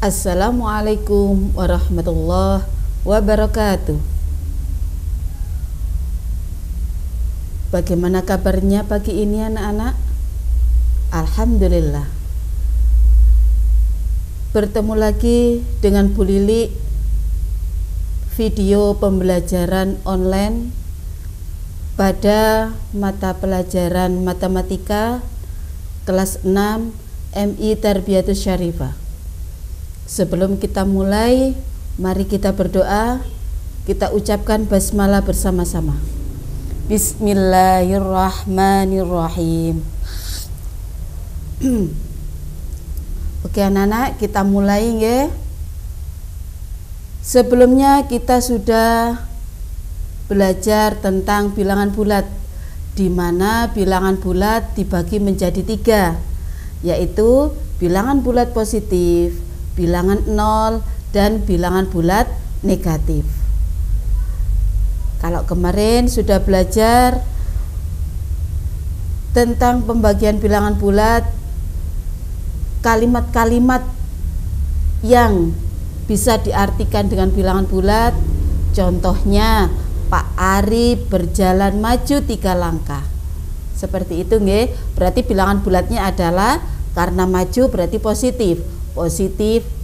Assalamualaikum warahmatullahi wabarakatuh. Bagaimana kabarnya pagi ini anak-anak? Alhamdulillah. Bertemu lagi dengan Bu Lili, video pembelajaran online pada mata pelajaran matematika kelas 6 MI Tarbiyatus Syarifah. Sebelum kita mulai, mari kita berdoa. Kita ucapkan basmalah bersama-sama. Bismillahirrahmanirrahim. Oke anak-anak, kita mulai ya. Sebelumnya kita sudah belajar tentang bilangan bulat, di mana bilangan bulat dibagi menjadi 3, yaitu bilangan bulat positif, bilangan 0, dan bilangan bulat negatif. Kalau kemarin sudah belajar tentang pembagian bilangan bulat, kalimat-kalimat yang bisa diartikan dengan bilangan bulat, contohnya Pak Ari berjalan maju 3 langkah. Seperti itu nggih. Berarti bilangan bulatnya adalah karena maju berarti positif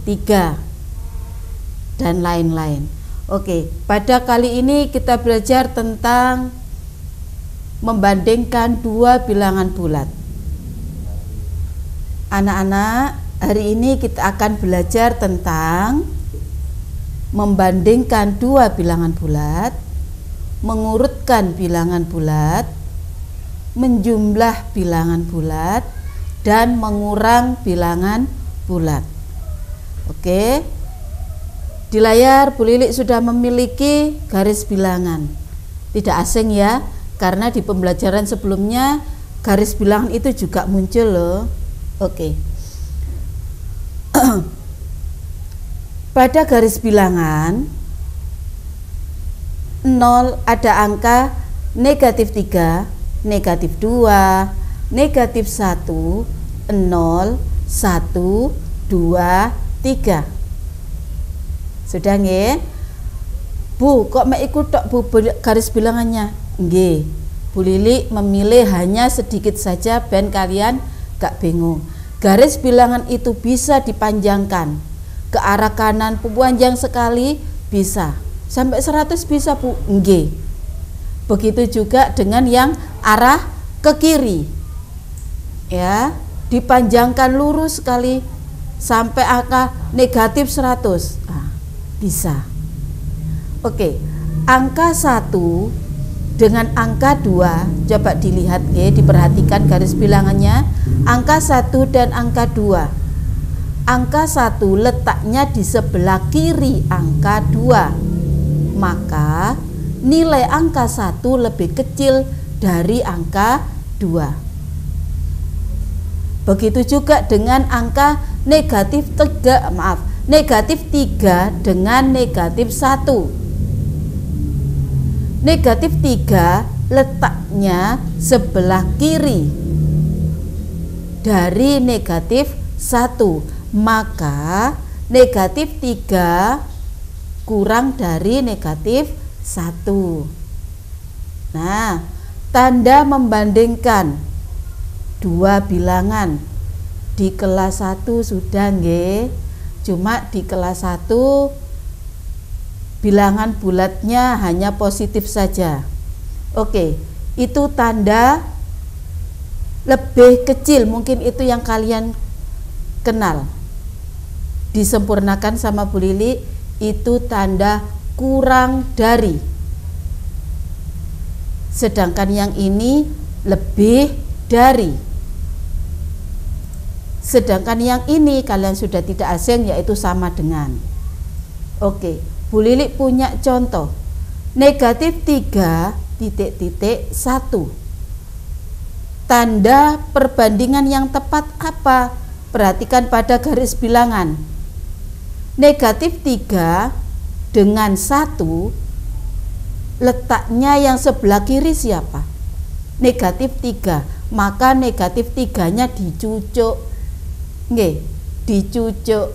3 dan lain-lain. Oke, pada kali ini kita belajar tentang membandingkan 2 bilangan bulat. Anak-anak, hari ini kita akan belajar tentang membandingkan 2 bilangan bulat, mengurutkan bilangan bulat, menjumlah bilangan bulat, dan mengurang bilangan bulat. Oke, di layar Bu Lili sudah memiliki garis bilangan. Tidak asing ya, karena di pembelajaran sebelumnya garis bilangan itu juga muncul loh. Oke. Pada garis bilangan 0 ada angka negatif 3, negatif 2, negatif 1, 0, 1, 2, 3. Sudah nggih? Bu, kok mek ikut tok Bu garis bilangannya? Nggih. Bu Lili memilih hanya sedikit saja ben kalian gak bingung. Garis bilangan itu bisa dipanjangkan ke arah kanan panjang sekali bisa. Sampai 100 bisa Bu. Nggih. Begitu juga dengan yang arah ke kiri. Ya, dipanjangkan lurus sekali sampai angka negatif 100. Nah, bisa. Oke, angka 1 dengan angka 2, coba dilihat ya, diperhatikan garis bilangannya. Angka 1 dan angka 2. Angka 1 letaknya di sebelah kiri angka 2. Maka nilai angka 1 lebih kecil dari angka 2. Begitu juga dengan angka negatif 3 dengan negatif 1. Negatif 3 letaknya sebelah kiri dari negatif 1. Maka negatif 3 kurang dari negatif 1. Nah, tanda membandingkan 2 bilangan di kelas 1 sudah nggih. Cuma di kelas 1 bilangan bulatnya hanya positif saja. Oke, itu tanda lebih kecil, mungkin itu yang kalian kenal. Disempurnakan sama Bu Lili, itu tanda kurang dari. Sedangkan yang ini lebih dari. Sedangkan yang ini kalian sudah tidak asing, yaitu sama dengan. Oke, Bu Lili punya contoh. Negatif 3,1. Tanda perbandingan yang tepat apa? Perhatikan pada garis bilangan. Negatif 3 dengan 1, letaknya yang sebelah kiri siapa? Negatif 3. Maka negatif 3-nya dicucuk. Nggih, dicucuk.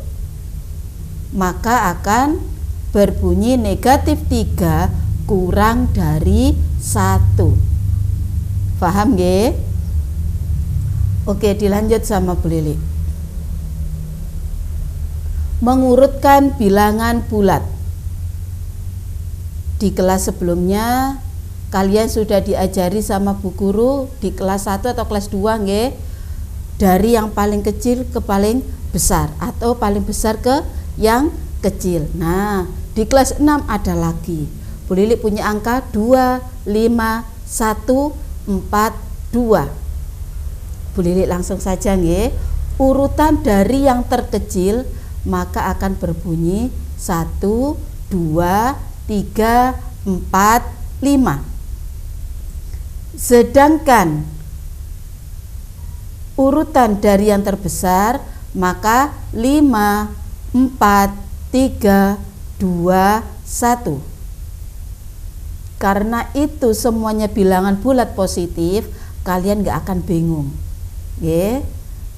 maka akan berbunyi negatif 3 kurang dari 1. Paham nggih? Oke, dilanjut sama Bu Lili. Mengurutkan bilangan bulat. Di kelas sebelumnya kalian sudah diajari sama Bu Guru di kelas 1 atau kelas 2 nggih, dari yang paling kecil ke paling besar atau paling besar ke yang kecil. Nah, di kelas 6 ada lagi. Bu Lili punya angka 2, 5, 1, 4, 2. Bu Lili langsung saja nggih. Urutan dari yang terkecil maka akan berbunyi 1, 2, 3, 4, 5. Sedangkan urutan dari yang terbesar maka 5, 4, 3, 2, 1. Karena itu semuanya bilangan bulat positif, kalian gak akan bingung.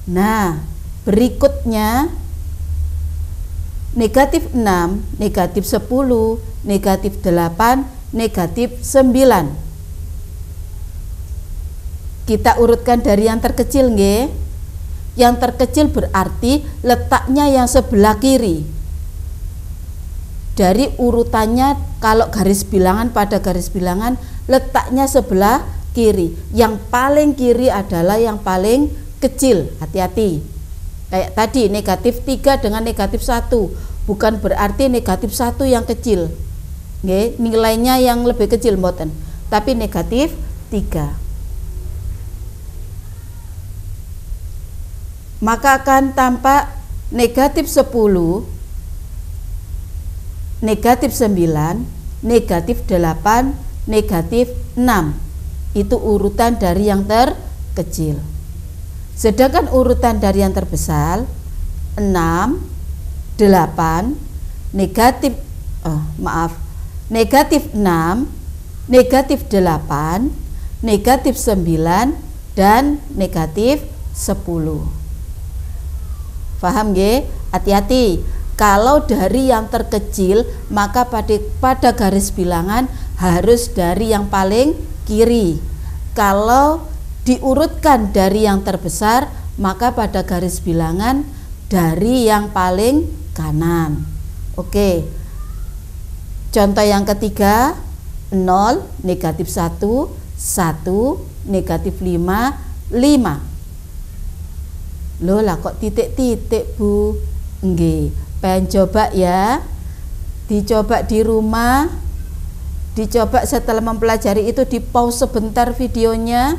Nah, berikutnya negatif 6, negatif 10, negatif 8, negatif 9. Kita urutkan dari yang terkecil nggih. Yang terkecil berarti letaknya yang sebelah kiri. Dari urutannya, kalau garis bilangan pada garis bilangan letaknya sebelah kiri. Yang paling kiri adalah yang paling kecil. Hati-hati. Kayak tadi negatif 3 dengan negatif 1. Bukan berarti negatif 1 yang kecil. Nggih, nilainya yang lebih kecil mboten. Tapi negatif 3. Maka akan tampak negatif 10, negatif 9, negatif 8, negatif 6. Itu urutan dari yang terkecil. Sedangkan urutan dari yang terbesar 6, 8, negatif negatif 6, negatif 8, negatif 9, dan negatif 10. Paham nggih? Hati-hati. Kalau dari yang terkecil maka pada garis bilangan harus dari yang paling kiri. Kalau diurutkan dari yang terbesar maka pada garis bilangan dari yang paling kanan. Oke. Contoh yang ketiga, 0, negatif 1, 1, negatif 5, 5. Loh lah kok titik-titik Bu? Nggih, pengen coba ya. Dicoba di rumah. Dicoba setelah mempelajari itu di pause sebentar videonya.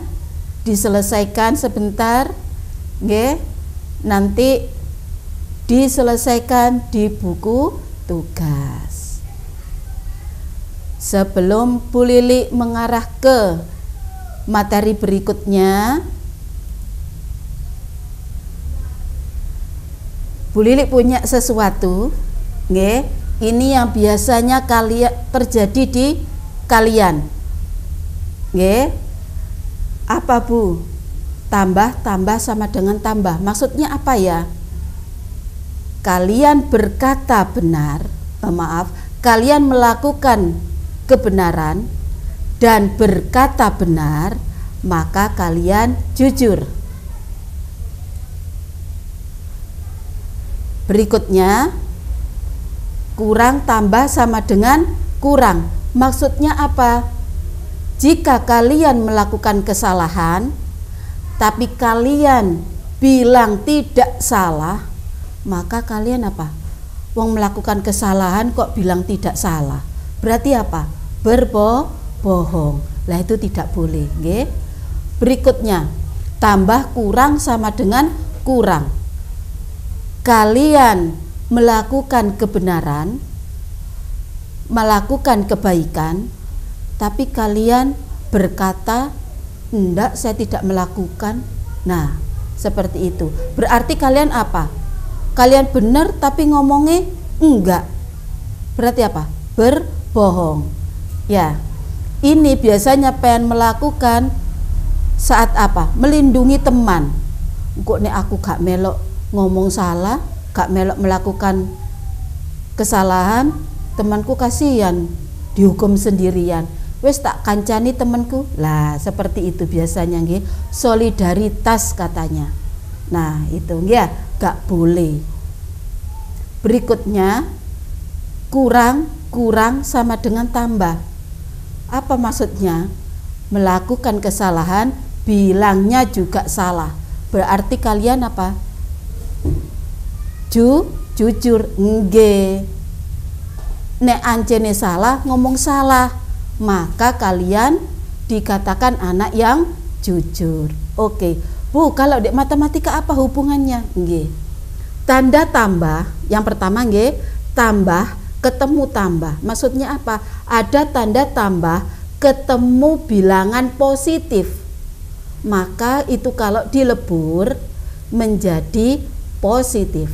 Diselesaikan sebentar. Nggih. Nanti diselesaikan di buku tugas. Sebelum Bu Lili mengarah ke materi berikutnya, Bu Lili punya sesuatu, nggih. Ini yang biasanya terjadi di kalian, nggih. Apa Bu? Tambah sama dengan tambah. Maksudnya apa ya? Kalian berkata benar, kalian melakukan kebenaran dan berkata benar, maka kalian jujur. Berikutnya, kurang tambah sama dengan kurang. Maksudnya apa? Jika kalian melakukan kesalahan, tapi kalian bilang tidak salah, maka kalian apa? Wong melakukan kesalahan kok bilang tidak salah. Berarti apa? Berbohong. Lah itu tidak boleh, nggih. Berikutnya, tambah kurang sama dengan kurang. Kalian melakukan kebenaran, melakukan kebaikan, tapi kalian berkata, enggak, saya tidak melakukan. Nah, seperti itu. Berarti kalian apa? Kalian benar tapi ngomongnya enggak. Berarti apa? Berbohong. Ya, ini biasanya pengen melakukan saat apa? Melindungi teman. Kok nek aku gak melok ngomong salah, gak melok melakukan kesalahan, temanku kasihan dihukum sendirian, wes tak kancani temanku. Lah seperti itu biasanya nggih, solidaritas katanya. Nah itu ya gak boleh. Berikutnya, kurang sama dengan tambah. Apa maksudnya? Melakukan kesalahan bilangnya juga salah, berarti kalian apa? Jujur. Nggih, nek ancene salah ngomong salah, maka kalian dikatakan anak yang jujur. Oke Bu, kalau di matematika apa hubungannya? Nggih, tanda tambah yang pertama nggih, tambah ketemu tambah. Maksudnya apa? Ada tanda tambah ketemu bilangan positif, maka itu kalau dilebur menjadi positif.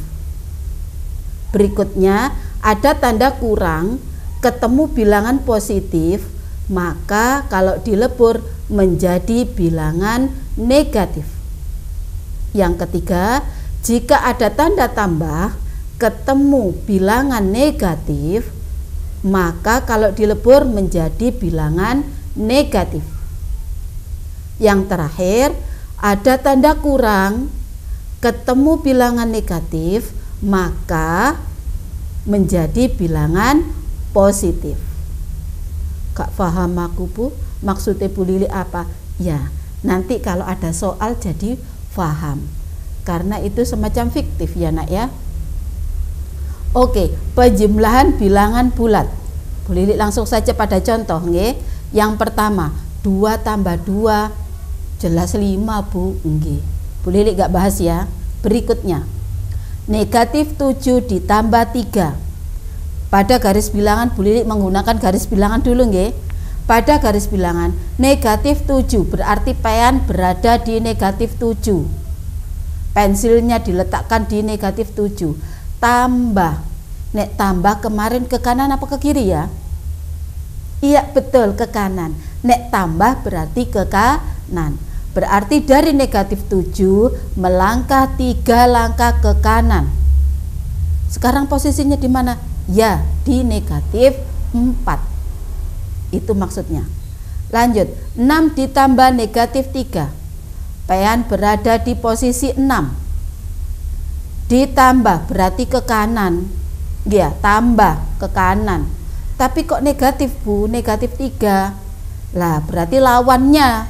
Berikutnya ada tanda kurang ketemu bilangan positif, maka kalau dilebur menjadi bilangan negatif. Yang ketiga, jika ada tanda tambah ketemu bilangan negatif, maka kalau dilebur menjadi bilangan negatif. Yang terakhir, ada tanda kurang ketemu bilangan negatif, maka menjadi bilangan positif. Gak paham aku Bu, maksudnya Bu Lili apa? Ya, nanti kalau ada soal jadi paham, karena itu semacam fiktif ya nak ya. Oke, penjumlahan bilangan bulat. Bu Lili langsung saja pada contoh nggih. Yang pertama, 2 tambah 2 jelas 5 Bu. Nggih. Bu Lili gak bahas ya. Berikutnya, negatif 7 ditambah 3. Pada garis bilangan Bu Lili menggunakan garis bilangan dulu nggih. Pada garis bilangan negatif 7 berarti pean berada di negatif 7. Pensilnya diletakkan di negatif 7. Tambah, nek tambah kemarin ke kanan apa ke kiri ya? Iya betul, ke kanan. Nek tambah berarti ke kanan, berarti dari negatif 7 melangkah 3 langkah ke kanan. Sekarang posisinya di mana? Ya, di negatif 4. Itu maksudnya. Lanjut, 6 ditambah negatif 3, pean berada di posisi 6. Ditambah berarti ke kanan, ya tambah ke kanan. Tapi kok negatif Bu, negatif 3. Lah berarti lawannya,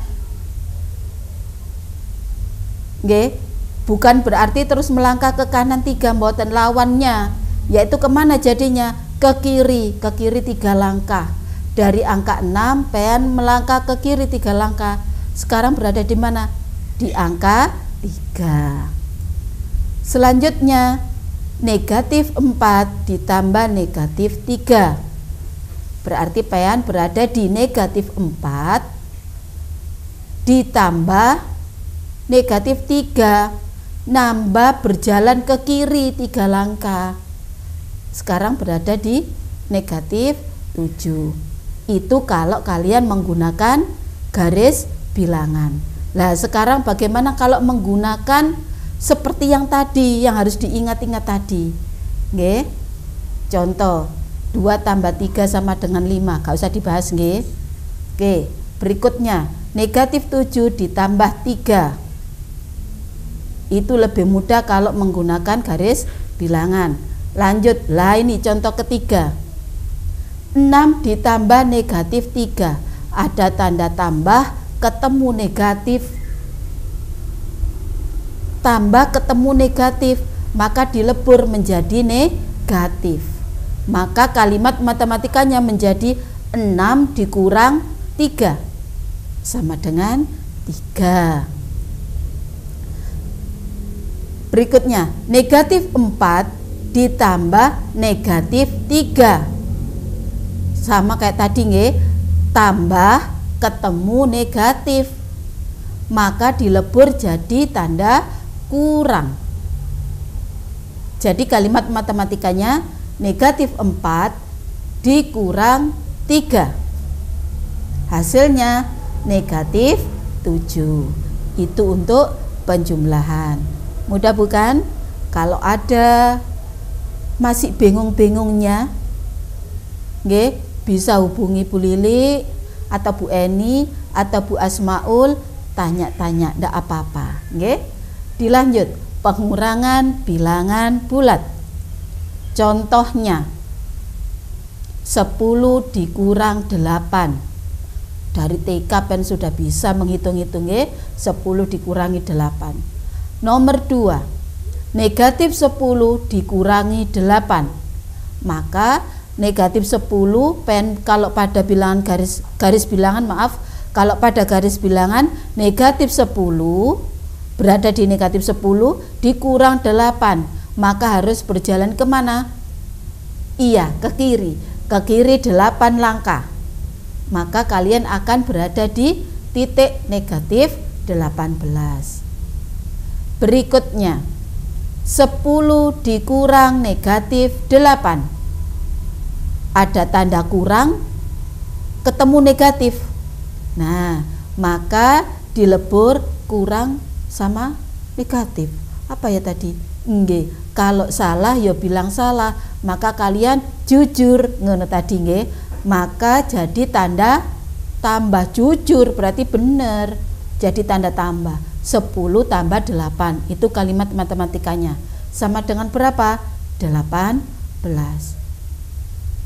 nggih, bukan berarti terus melangkah ke kanan 3, mboten, lawannya, yaitu kemana jadinya? Ke kiri 3 langkah. Dari angka 6 pean melangkah ke kiri 3 langkah. Sekarang berada di mana? Di angka 3. Selanjutnya, negatif 4 ditambah negatif 3. Berarti pean berada di negatif 4 ditambah negatif 3. Nambah berjalan ke kiri 3 langkah. Sekarang berada di negatif 7. Itu kalau kalian menggunakan garis bilangan. Nah sekarang bagaimana kalau menggunakan seperti yang tadi, yang harus diingat-ingat tadi? Nggih. Contoh, 2 tambah 3 sama dengan 5, gak usah dibahas nggih. Oke, berikutnya negatif 7 ditambah 3. Itu lebih mudah kalau menggunakan garis bilangan. Lanjut, lah ini contoh ketiga. 6 ditambah negatif 3, ada tanda tambah ketemu negatif. Tambah ketemu negatif, maka dilebur menjadi negatif. Maka kalimat matematikanya menjadi 6 dikurang 3 sama dengan 3. Berikutnya, negatif 4 ditambah negatif 3. Sama kayak tadi nggih, tambah ketemu negatif, maka dilebur jadi tanda kurang. Jadi kalimat matematikanya negatif 4 dikurang 3. Hasilnya negatif 7. Itu untuk penjumlahan. Mudah bukan? Kalau ada masih bingung-bingungnya, nggih, bisa hubungi Bu Lili atau Bu Eni atau Bu Asmaul, tanya-tanya, ndak apa-apa, nggih. Dilanjut, pengurangan bilangan bulat. Contohnya 10 dikurang 8. Dari TK pen sudah bisa menghitung-hitung, nggih. 10 dikurangi 8. Nomor 2, negatif 10 dikurangi 8. Maka negatif 10 pen kalau pada bilangan garis bilangan, maaf, kalau pada garis bilangan negatif 10 berada di negatif 10 dikurang 8, maka harus berjalan kemana? Iya, ke kiri. Ke kiri 8 langkah. Maka kalian akan berada di titik negatif 18. Berikutnya 10 dikurang negatif 8. Ada tanda kurang, ketemu negatif. Nah, maka dilebur kurang sama negatif. Apa ya tadi? Nggih, kalau salah ya bilang salah, maka kalian jujur, ngono tadi nggih. Maka jadi tanda tambah, jujur berarti benar. Jadi tanda tambah 10 tambah 8, itu kalimat matematikanya. Sama dengan berapa? 18.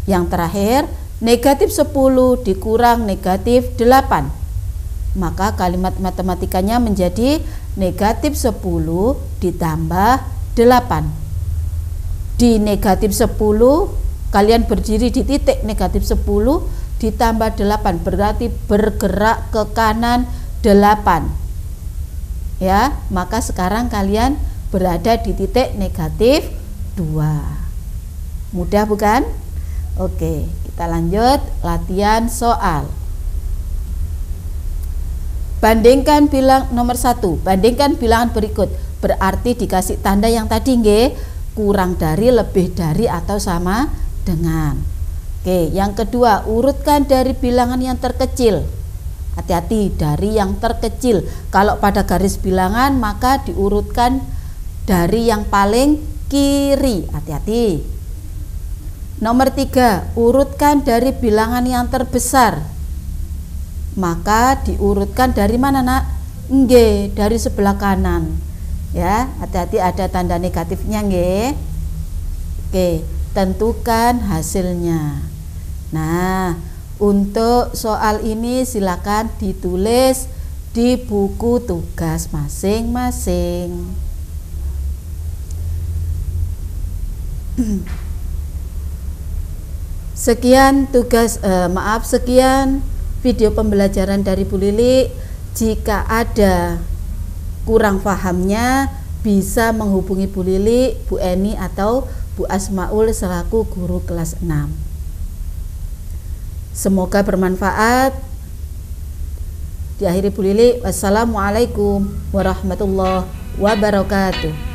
Yang terakhir, negatif 10 dikurang negatif 8. Maka kalimat matematikanya menjadi negatif 10 ditambah 8. Di negatif 10 kalian berdiri di titik negatif 10 ditambah 8, berarti bergerak ke kanan 8. Ya, maka sekarang kalian berada di titik negatif 2. Mudah bukan? Oke, kita lanjut latihan soal. Bandingkan nomor 1, bandingkan bilangan berikut. Berarti dikasih tanda yang tadi nggih, kurang dari, lebih dari, atau sama dengan. Oke, yang kedua, urutkan dari bilangan yang terkecil. Hati-hati, dari yang terkecil. Kalau pada garis bilangan maka diurutkan dari yang paling kiri. Hati-hati. Nomor 3, urutkan dari bilangan yang terbesar. Maka diurutkan dari mana, Nak? Nggih, dari sebelah kanan. Ya, hati-hati ada tanda negatifnya nggih. Oke, tentukan hasilnya. Nah, untuk soal ini silakan ditulis di buku tugas masing-masing. Sekian sekian video pembelajaran dari Bu Lili. Jika ada kurang pahamnya, bisa menghubungi Bu Lili, Bu Eni, atau Bu Asmaul selaku guru kelas 6. Semoga bermanfaat. Diakhiri Bu Lili, wassalamualaikum warahmatullahi wabarakatuh.